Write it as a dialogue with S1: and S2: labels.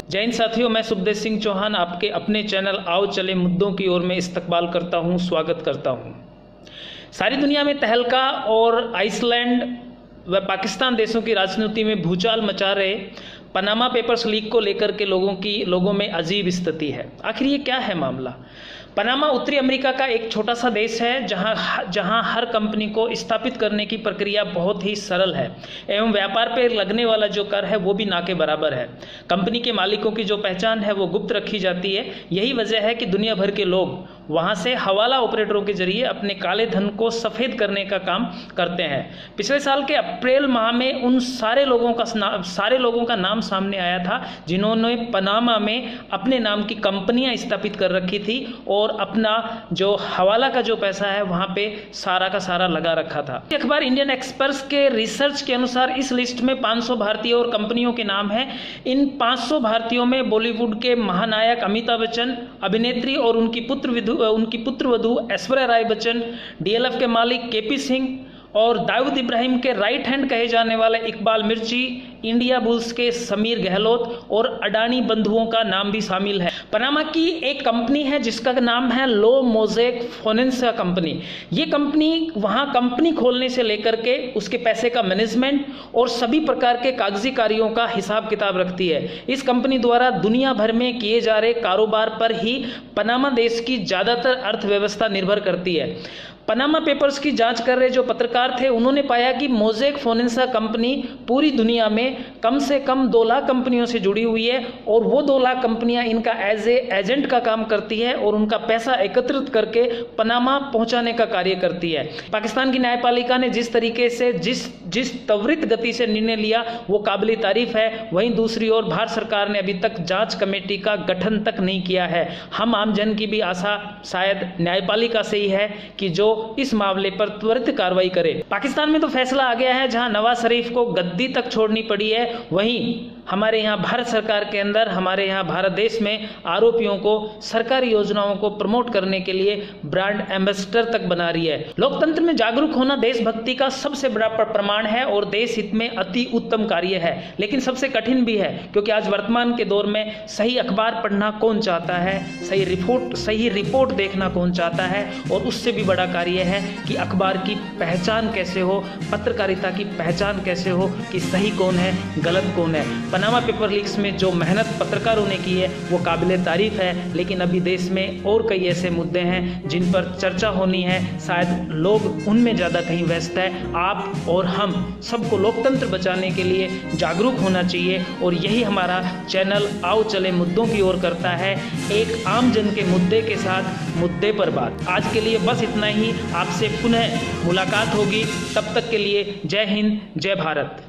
S1: जय हिंद साथियों, मैं सुखदेव सिंह चौहान आपके अपने चैनल आओ चले मुद्दों की ओर में इस्तकबाल करता हूं, स्वागत करता हूं। सारी दुनिया में तहलका और आइसलैंड व पाकिस्तान देशों की राजनीति में भूचाल मचा रहे पनामा पेपर्स लीक को लेकर के लोगों में अजीब स्थिति है। आखिर ये क्या है मामला? पनामा उत्तरी अमेरिका का एक छोटा सा देश है जहां हर कंपनी को स्थापित करने की प्रक्रिया बहुत ही सरल है एवं व्यापार पर लगने वाला जो कर है वो भी ना के बराबर है। कंपनी के मालिकों की जो पहचान है वो गुप्त रखी जाती है। यही वजह है कि दुनिया भर के लोग वहां से हवाला ऑपरेटरों के जरिए अपने काले धन को सफ़ेद करने का काम करते हैं। पिछले साल के अप्रैल माह में उन सारे लोगों का नाम सामने आया था जिन्होंने पनामा में अपने नाम की कंपनियां स्थापित कर रखी थी और अपना जो हवाला का जो पैसा है वहां पे सारा का सारा लगा रखा था। अखबार इंडियन एक्सप्रेस के रिसर्च के अनुसार इस लिस्ट में 500 भारतीय और कंपनियों के नाम हैं। इन 500 भारतीयों में बॉलीवुड के महानायक अमिताभ बच्चन, अभिनेत्री और उनकी पुत्रवधू ऐश्वर्या राय बच्चन, डीएलएफ के मालिक केपी सिंह और दाऊद इब्राहिम के राइट हैंड कहे जाने वाले इकबाल मिर्ची, इंडिया बुल्स के समीर गहलोत और अडानी बंधुओं का नाम भी शामिल है। पनामा की एक कंपनी है जिसका नाम है लो मोज़ेक फाइनेंस कंपनी। ये कंपनी वहाँ कंपनी खोलने से लेकर के उसके पैसे का मैनेजमेंट और सभी प्रकार के कागजी कार्यों का हिसाब किताब रखती है। इस कंपनी द्वारा दुनिया भर में किए जा रहे कारोबार पर ही पनामा देश की ज़्यादातर अर्थव्यवस्था निर्भर करती है। पनामा पेपर्स की जांच कर रहे जो पत्रकार थे उन्होंने पाया कि मोज़ेक फाइनेंस कंपनी पूरी दुनिया में कम से कम 2 लाख कंपनियों से जुड़ी हुई है और वो 2 लाख कंपनियां इनका एज एजेंट का काम करती है और उनका पैसा एकत्रित करके पनामा पहुंचाने का कार्य करती है। पाकिस्तान की न्यायपालिका ने जिस तरीके से जिस त्वरित गति से निर्णय लिया वो काबिल तारीफ है। वहीं दूसरी ओर भारत सरकार ने अभी तक जांच कमेटी का गठन तक नहीं किया है। हम आम जन की भी आशा शायद न्यायपालिका से ही है कि जो इस मामले पर त्वरित कार्रवाई करे। पाकिस्तान में तो फैसला आ गया है जहां नवाज शरीफ को गद्दी तक छोड़नी पड़ी है, वहीं हमारे यहाँ भारत सरकार के अंदर हमारे यहाँ भारत देश में आरोपियों को सरकारी योजनाओं को प्रमोट करने के लिए ब्रांड एम्बेसडर तक बना रही है। लोकतंत्र में जागरूक होना देशभक्ति का सबसे बड़ा प्रमाण है और देश हित में अति उत्तम कार्य है, लेकिन सबसे कठिन भी है क्योंकि आज वर्तमान के दौर में सही अखबार पढ़ना कौन चाहता है, सही रिपोर्ट देखना कौन चाहता है और उससे भी बड़ा कार्य है कि अखबार की पहचान कैसे हो, पत्रकारिता की पहचान कैसे हो कि सही कौन है, गलत कौन है। पनामा पेपर लीक्स में जो मेहनत पत्रकारों ने की है वो काबिल तारीफ है, लेकिन अभी देश में और कई ऐसे मुद्दे हैं जिन पर चर्चा होनी है। शायद लोग उनमें ज़्यादा कहीं व्यस्त है। आप और हम सबको लोकतंत्र बचाने के लिए जागरूक होना चाहिए और यही हमारा चैनल आओ चले मुद्दों की ओर करता है, एक आम जन के मुद्दे के साथ मुद्दे पर बात। आज के लिए बस इतना ही। आपसे पुनः मुलाकात होगी, तब तक के लिए जय हिंद, जय भारत।